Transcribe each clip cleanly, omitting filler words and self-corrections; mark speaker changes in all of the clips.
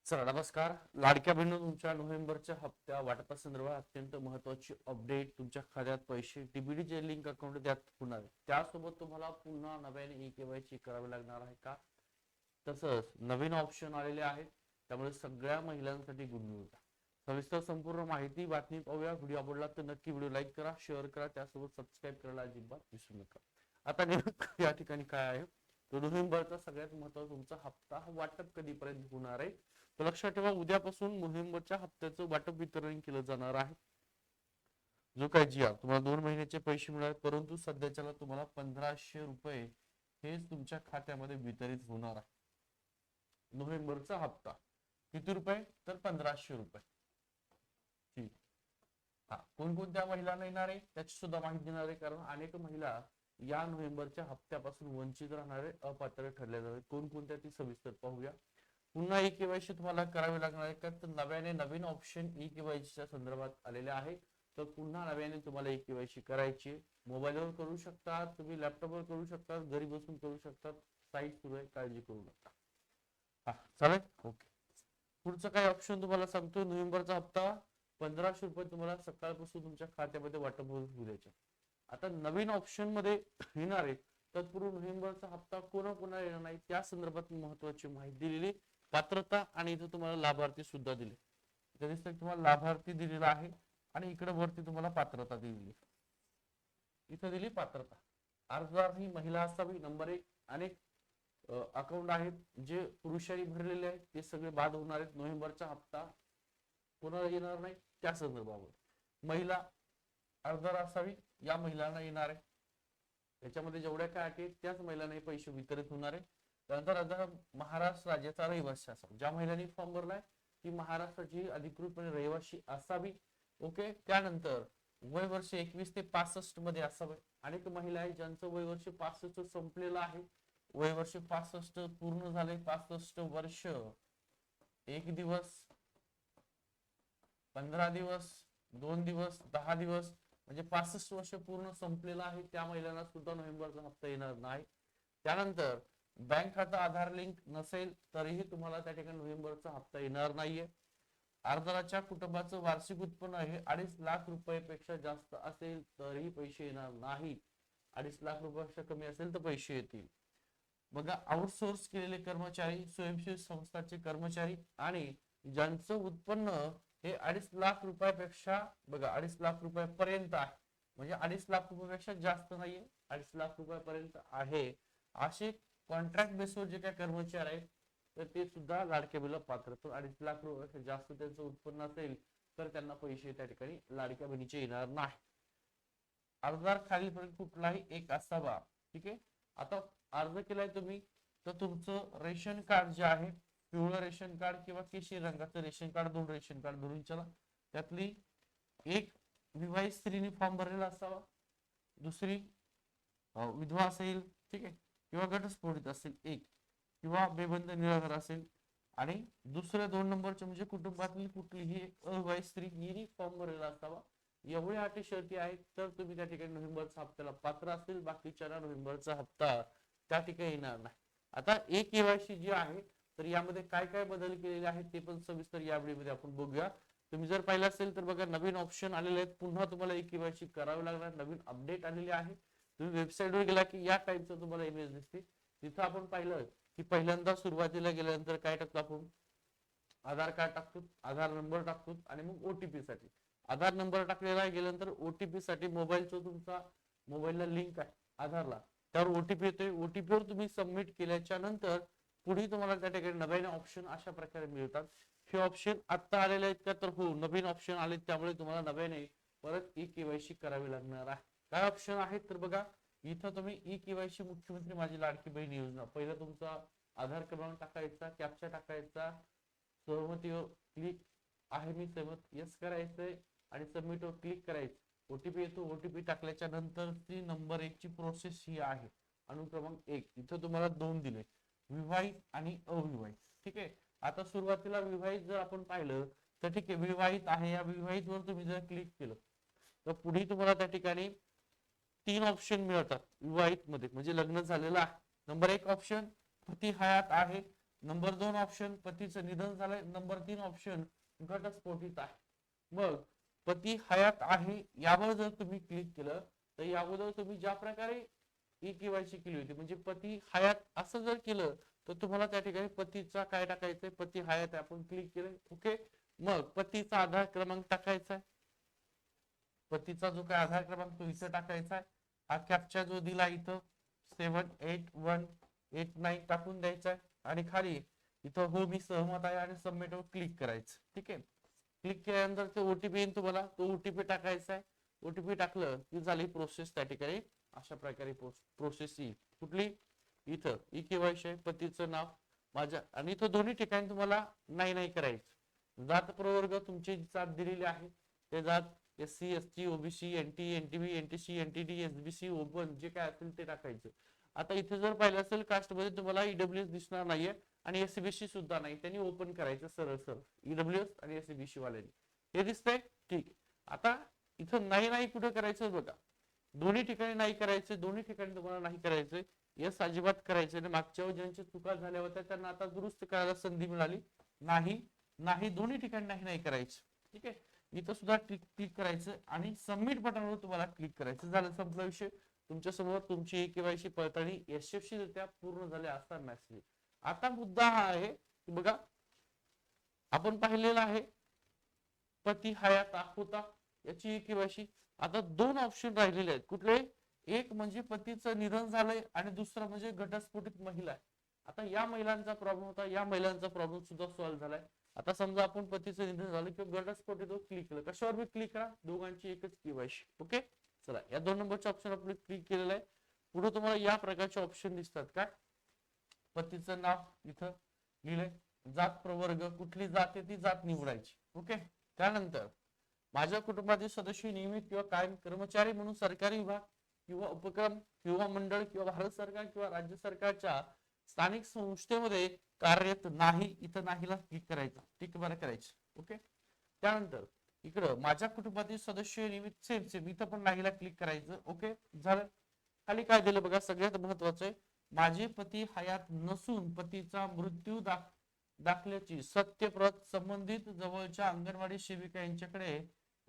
Speaker 1: चला नमस्कार. लाडक्या बहिणी तुमच्या नोव्हेंबरच्या हप्त्या वाटपासंदर्भात अत्यंत महत्वाची अपडेट. तुमच्या खात्यात पैसे डीबीडीचे लिंक अकाउंट द्यात होणार आहे. त्यासोबत तुम्हाला पुन्हा नव्याने केवायसी करावी लागणार आहे का? तसंच नवीन ऑप्शन आलेले आहेत, त्यामुळे सगळ्या महिलांसाठी गुड न्यूज आहे. सविस्तर संपूर्ण माहिती बातमी पाहूया. व्हिडिओ आवडला तर नक्की व्हिडिओ लाईक करा, शेअर करा, त्यासोबत सबस्क्राईब करायला अजिबात विसरू नका. आता नेमकं या ठिकाणी काय आहे, तो नोव्हेंबरचा सगळ्यात महत्वाचा तुमचा हप्ता वाटप कधीपर्यंत होणार आहे. तर लक्षात ठेवा, उद्यापासून नोव्हेंबरच्या हप्त्याचं वाटप वितरण केलं जाणार आहे. जो काय जी तुम्हाला 2 महिन्याचे पैसे मिळाले, परंतु सध्याच्याला तुम्हाला 1500 रुपये हेच तुमच्या खात्यामध्ये वितरित होणार आहे. नोव्हेंबरचा हप्ता किती रुपये? तर 1500 रुपये. ठीक. हा, कोणकोणत्या महिलांना येणार आहे त्याची सुद्धा माहिती देणार आहे, कारण अनेक महिला या नोव्हेंबरच्या हप्त्यापासून वंचित राहणारे, अपात्र ठरले जावे. कोणकोणत्या ती सविस्तर पाहूया. पुन्हा ई केवायसी तुम्हाला करावी लागणार आहे का? तर नव्याने नवीन ऑप्शन ई केवायसीच्या संदर्भात आलेले आहे. तर पुन्हा नव्याने तुम्हाला ई केवायसी करायची. मोबाईलवर करू शकता, तुम्ही लॅपटॉपवर करू शकता, घरी बसून करू शकता. साईट सुरू आहे, काळजी करू नका. हा चालेल, ओके. पुढचं काय ऑप्शन तुम्हाला सांगतो. नोव्हेंबरचा हप्ता 1500 रुपये तुम्हाला सकाळपासून तुमच्या खात्यामध्ये वाटप होऊ द्यायचे. आता नवीन ऑप्शन मध्ये येणार आहे तत्पूर्वी नोव्हेंबरचा हप्ता कोणा येणार नाही त्या संदर्भात महत्वाची माहिती दिलेली. पात्रता आणि इथे तुम्हाला लाभार्थी सुद्धा दिले. इथे दिसतं तुम्हाला लाभार्थी दिलेला आहे आणि इकडे वरती तुम्हाला पात्रता दिलेली. इथे दिली पात्रता. अर्जदार ही महिला असावी. नंबर 1. अनेक अकाउंट आहेत जे पुरुषांनी भरलेले आहेत, ते सगळे बाद होणार आहेत. नोव्हेंबरचा हप्ता कोणाला येणार नाही त्या संदर्भावर. महिला अर्जदार असावी, या महिलांना येणार आहे. त्याच्यामध्ये जेवढ्या काय आहेत त्याच महिलांना पैसे वितरित होणार आहे. त्यानंतर आता महाराष्ट्र राज्याचा रहिवासी असावा. ज्या महिलांनी फॉर्म भरलाय ती महाराष्ट्राची अधिकृतपणे रहिवासी असावी. ओके. त्यानंतर वय वर्ष 21 ते 65 मध्ये असावे. अनेक महिला आहेत ज्यांचं वय वर्ष 65 संपलेलं आहे. वय वर्ष 65 पूर्ण झाले. 65 वर्ष 1 दिवस, 15 दिवस, 2 दिवस, 10 दिवस, म्हणजे 65 वर्ष पूर्ण संपलेला आहे. त्या महिलांना सुद्धा नोव्हेंबरचा हप्ता येणार नाही. त्यानंतर बँक खाता आधार लिंक नसेल तरीही तुम्हाला त्या ठिकाणी नोव्हेंबरचा हप्ता येणार नाहीये. अर्जदाराच्या कुटुंबाचं वार्षिक उत्पन्न हे 2.5 लाख रुपयापेक्षा जास्त असेल तरीही पैसे येणार नाही. 2.5 लाख रुपयापेक्षा कमी असेल तर पैसे येतील. बघा, आउटसोर्स केलेले कर्मचारी, स्वयंसेवी संस्थांचे कर्मचारी आणि ज्यांचं उत्पन्न हे 2.5 लाख रुपयापेक्षा, बघा 2.5 लाख रुपयापर्यंत आहे, म्हणजे 2.5 लाख रुपयापेक्षा जास्त नाहीये, 2.5 लाख रुपयापर्यंत आहे, असे कॉन्ट्रॅक्ट बेसवर जे काही कर्मचारी आहेत तर ते सुद्धा लाडक्या बहिणीला पात्र. तर 2.5 लाख रुपयापेक्षा जास्त त्यांचं उत्पन्न असेल तर त्यांना पैसे त्या ठिकाणी लाडक्या बहिणीचे येणार नाही. अर्जदार खालीलपर्यंत कुठलाही एक असावा. ठीक आहे. आता अर्ज केलाय तुम्ही तर तुमचं रेशन कार्ड जे आहे, पिवळं रेशन कार्ड किंवा केशरी रंगाचं रेशन कार्ड, 2 रेशन कार्ड धरून चला. त्यातली एक विवाहित स्त्रीने फॉर्म भरलेला असावा, दुसरी विधवा असेल, ठीक आहे, किंवा घटस्फोटित असेल एक, किंवा बेबंद निराधार असेल, आणि दुसऱ्या 2 नंबरचे म्हणजे कुटुंबातील कुठलीही अविवाहित स्त्री हिने फॉर्म भरलेला असावा. एवढ्या अटी शर्ती आहेत तर तुम्ही त्या ठिकाणी नोव्हेंबरचा हप्त्याला पात्र असेल. बाकीच्या नोव्हेंबरचा हप्ता त्या ठिकाणी येणार नाही. आता एक केवायसी जी आहे तर यामध्ये काय काय बदल केलेले आहेत ते पण सविस्तर या व्हिडिओमध्ये आपण बघूया. तुम्ही जर पाहिलं असेल तर बघा, नवीन ऑप्शन आलेले आहेत. पुन्हा तुम्हाला एक केवायसी करावी लागणार. नवीन अपडेट आलेली आहे. तुम्ही वेबसाईटवर गेला की या टाईपचं तुम्हाला इमेज दिसते. तिथं आपण पाहिलं की पहिल्यांदा सुरुवातीला गेल्यानंतर काय टाकतो आपण, आधार कार्ड टाकतो, आधार नंबर टाकतो आणि मग ओटीपी साठी आधार नंबर टाकलेला आहे. गेल्यानंतर ओटीपी साठी मोबाईलचा तुमचा मोबाईलला लिंक आहे आधारला, त्यावर ओटीपी येतोय. ओटीपी वर तुम्ही सबमिट केल्याच्या नंतर पुढे तुम्हाला त्या ठिकाणी नवीन ऑप्शन अशा प्रकारे मिळतात. हे ऑप्शन आता आलेले आहेत का? तर हो, नवीन ऑप्शन आले, त्यामुळे तुम्हाला नव्याने परत ई केवायसी करावी लागणार आहे. काय ऑप्शन आहेत तर बघा, इथं तुम्ही ई केवायसी मुख्यमंत्री माझी लाडकी बहीण योजना, पहिला तुमचा आधार क्रमांक टाकायचा, कॅप्चा टाकायचा, सहमतीवर क्लिक आहे मी सहमत, यस करायचंय आणि सबमिट वर क्लिक करायचं. ओटीपी येतो. ओटीपी टाकल्याच्या नंतर ती नंबर 1 ची प्रोसेस ही आहे. अनुक्रमांक 1 इथं तुम्हाला 2 दिले, विवाहित आणि अविवाहित. ठीक आहे. आता सुरुवातीला विवाहित जर आपण पाहिलं तर ठीक आहे, विवाहित आहे, या विवाहित वर तुम्ही जर क्लिक केलं तर पुढे तुम्हाला त्या ठिकाणी 3 ऑप्शन मिळतात विवाहित मध्ये, म्हणजे लग्न झालेलं आहे. नंबर 1 ऑप्शन पती हयात आहे, नंबर 2 ऑप्शन पतीचं निधन झालंय. नंबर 3 ऑप्शन घटस्फोटित आहे. मग पती हयात आहे यावर जर तुम्ही क्लिक केलं तर याबद्दल तुम्ही ज्या प्रकारे ई केवायसी केली होती म्हणजे पती हयात असं जर केलं तर तुम्हाला त्या ठिकाणी पतीचा काय टाकायचंय, पती हयात आपण क्लिक केलं. ओके, मग पतीचा आधार क्रमांक टाकायचा आहे. पतीचा जो काय आधार क्रमांक तो इथं टाकायचा आहे. हा कॅप्चा जो दिला इथं 78189 टाकून द्यायचा आहे आणि खाली इथं हो मी सहमत आहे आणि सबमिट वर क्लिक करायचं. ठीक आहे, क्लिक केल्यानंतर ते ओटीपी येईल तुम्हाला, तो ओटीपी टाकायचा आहे. ओटीपी टाकलं की झाली प्रोसेस. त्या ठिकाणी अशा प्रकारे प्रोसेस येईल. कुठली? इथं ई केवायसी आहे, पतीचं नाव माझ्या आणि इथं दोन्ही ठिकाणी तुम्हाला नाही नाही करायचं. जात प्रवर्ग तुमची जात दिलेली आहे ते जात SC ST OBC NT NTB NTC NTD SBC open जे काय असेल ते टाकायचं. आता इथे जर पाहिलं असेल कास्ट मध्ये तुम्हाला ईडब्ल्यूएस दिसणार नाहीये आणि एससीबीसी सुद्धा नाही, त्यांनी ओपन करायचं सरळ सरळ ईडब्ल्यूएस आणि एससीबीसी वाल्यांनी. हे दिसतंय? ठीक. आता इथं नाही नाही कुठे करायचं बघा, दोन्ही ठिकाणी नाही करायचं. दोन्ही ठिकाणी तुम्हाला नाही करायचं. यस अजिबात करायचं नाही. मागच्या ज्यांच्या चुका झाल्या होत्या त्यांना आता दुरुस्त करायला संधी मिळाली. नाही नाही दोन्ही ठिकाणी नाही नाही करायचं. ठीक आहे, इथं सुद्धा क्लिक करायचं आणि सबमिट बटनवर तुम्हाला क्लिक करायचं. झालं, संपला विषय. तुमच्या समोर तुमची ई केवायसी पडताळणी यशस्वीरित्या पूर्ण झाली असा मेसेज. आता मुद्दा हा आहे की बघा आपण पाहिलेला आहे पती हयात होता याची ई केवायसी. आता दोन ऑप्शन राहिलेले आहेत. कुठले? एक म्हणजे पतीचं निधन झालंय आणि दुसरं म्हणजे घटस्फोटित महिला आहे. आता या महिलांचा प्रॉब्लेम होता, या महिलांचा प्रॉब्लेम सुद्धा सॉल्व्ह झालाय. आता समजा आपण पतीचं निधन झालं किंवा घटस्फोटित क्लिक केलं, कशावर मी क्लिक करा, दोघांची एकच केवायसी. ओके, चला या 2 नंबरच्या ऑप्शन आपण क्लिक केलेलं आहे. पुढे तुम्हाला या प्रकारचे ऑप्शन दिसतात. काय? पतीचं नाव इथं लिहिलंय, जात प्रवर्ग कुठली जात आहे ती जात निवडायची. ओके, त्यानंतर माझ्या कुटुंबातील सदस्य नियमित किंवा कायम कर्मचारी म्हणून सरकारी विभाग किंवा उपक्रम किंवा मंडळ किंवा भारत सरकार किंवा राज्य सरकारच्या स्थानिक संस्थेमध्ये कार्यरत नाही, इथं नाहीला क्लिक करायचं, टिक मार्क करायचं. ओके, त्यानंतर इकडं माझ्या कुटुंबातील सदस्य नियमित सेम इथं पण नाहीला क्लिक करायचं. ओके, झालं. खाली काय दिलं बघा, सगळ्यात महत्वाचं आहे, माझे पती हयात नसून पतीचा मृत्यू दाखल्याची सत्यप्रत संबंधित जवळच्या अंगणवाडी सेविका यांच्याकडे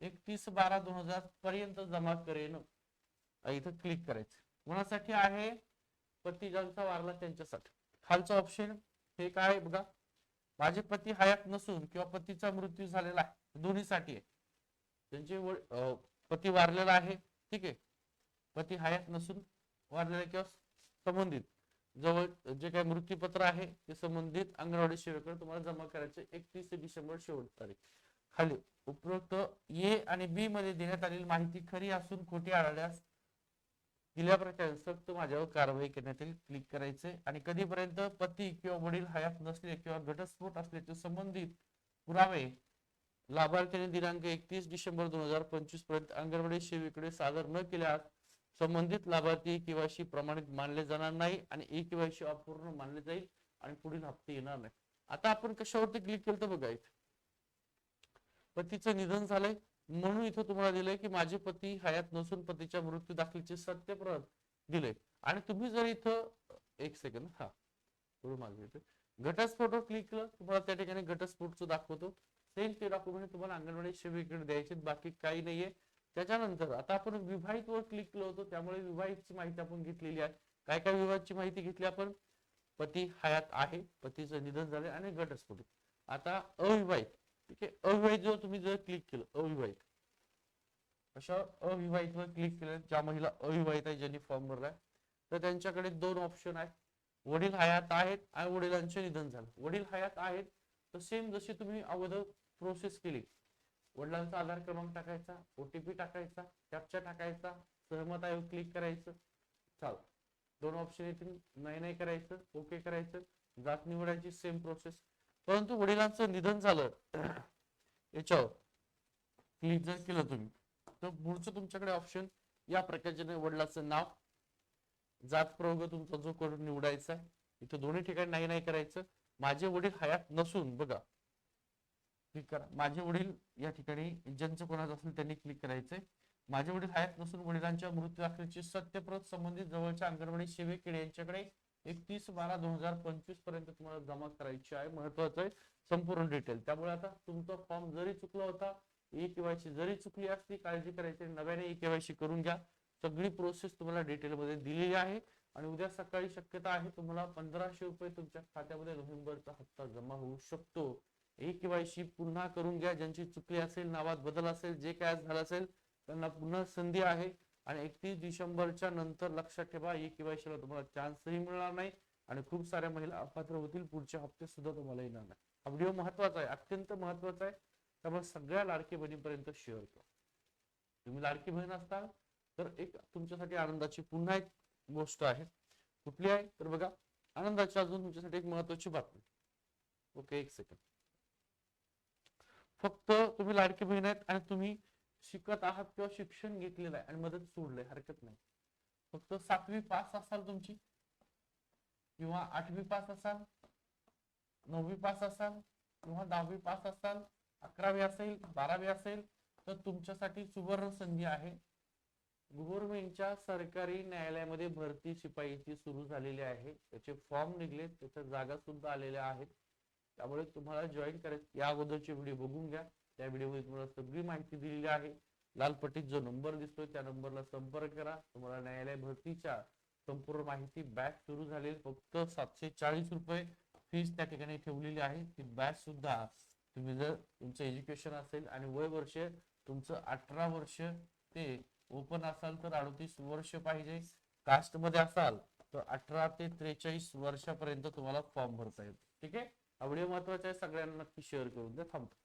Speaker 1: 31/12/2000 पर्यंत जमा करेन. इथं क्लिक करायचं. कोणासाठी आहे? पती ज्यांचा वारला त्यांच्यासाठी. खालचा ऑप्शन हे काय बघा, माझे पती हयात नसून किंवा पतीचा मृत्यू झालेला आहे, दोन्हीसाठी आहे. त्यांचे पती वारलेला आहे, ठीक आहे, पती हयात नसून वारलेला किंवा संबंधित जवळ जे काही मृत्यूपत्र आहे ते संबंधित अंगणवाडी सेवेकडे तुम्हाला जमा करायचे 31 डिसेंबर शेवट तारीख. खाली उपरोक्त ए आणि बी मध्ये देण्यात आलेली माहिती खरी असून खोटी आढळल्यास दिल्या प्रकारे सक्त माझ्यावर कारवाई करण्यात येईल. क्लिक करायचे आणि कधीपर्यंत पती किंवा वडील हयात नसले किंवा घटस्फोट असल्याचे संबंधित पुरावे लाभार्थ्याने दिनांक 31 डिसेंबर 2025 पर्यंत अंगणवाडी सेवेकडे सादर न केल्यास संबंधित लाभार्थी केवायसी प्रमाणित मानले जाणार नाही आणि ई केवायसी अपूर्ण मानले जाईल आणि पुढील हप्ते येणार नाही. आता आपण कशावरती क्लिक केलं तर बघा, पतीचं निधन झालंय म्हणून इथं तुम्हाला दिलंय की माझे पती हयात नसून पतीच्या मृत्यू दाखल्याचे सत्यप्रत दिले. आणि तुम्ही जर इथं एक सेकंड हा थोडं मागे घटस्फोटवर क्लिक केलं, तुम्हाला त्या ठिकाणी घटस्फोटचं दाखवतो. सेम ते डॉक्युमेंट तुम्हाला अंगणवाडी सेवेकडे द्यायचे, बाकी काही नाहीये. त्याच्यानंतर आता आपण विवाहित वर क्लिक केलं होतं, त्यामुळे विवाहितची माहिती आपण घेतलेली आहे. काय काय विवाहाची माहिती घेतली आपण? पती हयात आहे, पतीचं निधन झाले आणि घटस्फोटित. आता अविवाहित, ठीक आहे, अविवाहित जर तुम्ही जर क्लिक केलं, अविवाहित अशा अविवाहित वर क्लिक केलं, ज्या महिला अविवाहित आहे ज्यांनी फॉर्म भरलाय तर त्यांच्याकडे 2 ऑप्शन आहेत. वडील हयात आहेत आणि वडिलांचे निधन झालं. वडील हयात आहेत तर सेम जशी तुम्ही अगोदर प्रोसेस केली, वडिलांचा आधार क्रमांक टाकायचा, ओटीपी टाकायचा, कॅप्चा टाकायचा, सहमत आहे क्लिक करायचं. चाल 2 ऑप्शन येतील, नाही नाही करायचं, ओके करायचं, जात निवडायची, सेम प्रोसेस. परंतु वडिलांचं निधन झालं याच्यावर क्लिक जर केलं तुम्ही तर पुढचं तुमच्याकडे ऑप्शन या प्रकारचे, वडिलांचं नाव, जात प्रवर्ग तुमचा जो करून निवडायचा आहे. इथं दोन्ही ठिकाणी नाही नाही करायचं. माझे वडील हयात नसून बघा क्लिक करा, माझे वडील या ठिकाणी ज्यांचं कोणाचं असेल त्यांनी क्लिक करायचंय. माझे वडील हयात नसून वडिलांच्या मृत्यू दाखल्याची सत्यप्रत संबंधित जवळच्या अंगणवाडी सेविकेकडे यांच्याकडे 31/12/2025 पर्यंत तुम्हाला जमा करायची आहे. महत्वाचं आहे संपूर्ण डिटेल. त्यामुळे आता तुमचा फॉर्म जरी चुकला होता, ई-केवायसी जरी चुकली असती, काळजी करायची, नव्याने ई-केवायसी करून घ्या. सगळी प्रोसेस तुम्हाला डिटेल मध्ये दिलेली आहे. आणि उद्या सकाळी शक्यता आहे तुम्हाला 1500 रुपये तुमच्या खात्यामध्ये नोव्हेंबरचा हप्ता जमा होऊ शकतो. ई-केवायसी पुन्हा करून घ्या. ज्यांची चुकली असेल, नावात बदल असेल, जे काय झालं असेल, त्यांना पुन्हा संधी आहे. आणि 31 डिसेंबरच्या नंतर लक्षात ठेवा, ई-केवायसी ला तुम्हाला चान्सही मिळणार नाही आणि खूप साऱ्या महिला अपात्र होतील. पुढचे हप्ते सुद्धा तुम्हाला येणार नाही. हा व्हिडिओ महत्वाचा आहे, अत्यंत महत्वाचा आहे. त्यामुळे सगळ्या लाडकी बहिणीपर्यंत शेअर करा. तुम्ही लाडकी बहीण असताल तर एक तुमच्यासाठी आनंदाची पुन्हा एक गोष्ट आहे. कुठली आहे तर बघा, आनंदाची अजून तुमच्यासाठी एक महत्वाची बातमी. ओके, एक सेकंड. फक्त तुम्ही लाडकी बहीण आहेत आणि तुम्ही शिकत आहात किंवा शिक्षण घेतलेलं आहे आणि मदत सोडलंय, हरकत नाही. फक्त 7वी पास असाल तुमची, किंवा 8वी पास असाल, 9वी पास असाल, किंवा 10वी पास असाल, 11वी असेल, 12वी असेल, तर तुमच्यासाठी सुवर्ण संधी आहे. गव्हर्नमेंटच्या सरकारी न्यायालयामध्ये भरती शिपाईची सुरू झालेली आहे. त्याचे फॉर्म निघले, त्याच्या जागा सुद्धा आलेल्या आहेत. त्यामुळे तुम्हाला जॉईन करायचं. या अगोदरचे व्हिडिओ बघून घ्या. त्या व्हिडिओमध्ये तुम्हाला सगळी माहिती दिलेली आहे. लाल पट्टीत जो नंबर दिसतोय त्या नंबरला संपर्क करा. तुम्हाला न्यायालय भरतीच्या संपूर्ण माहिती. बॅच सुरू झाली, फक्त 740 रुपये फीस त्या ठिकाणी ठेवलेली आहे. ती बॅच सुद्धा तुम्ही जर तुमचं एज्युकेशन असेल आणि वय वर्ष तुमचं 18 वर्ष ते ओपन असाल तर 38 वर्ष पाहिजे. कास्ट मध्ये असाल तर 18 ते 43 वर्षापर्यंत तुम्हाला फॉर्म भरता येतो. ठीक आहे. हा व्हिडिओ महत्वाचा आहे, सगळ्यांना नक्की शेअर करून द्या. थांबतो.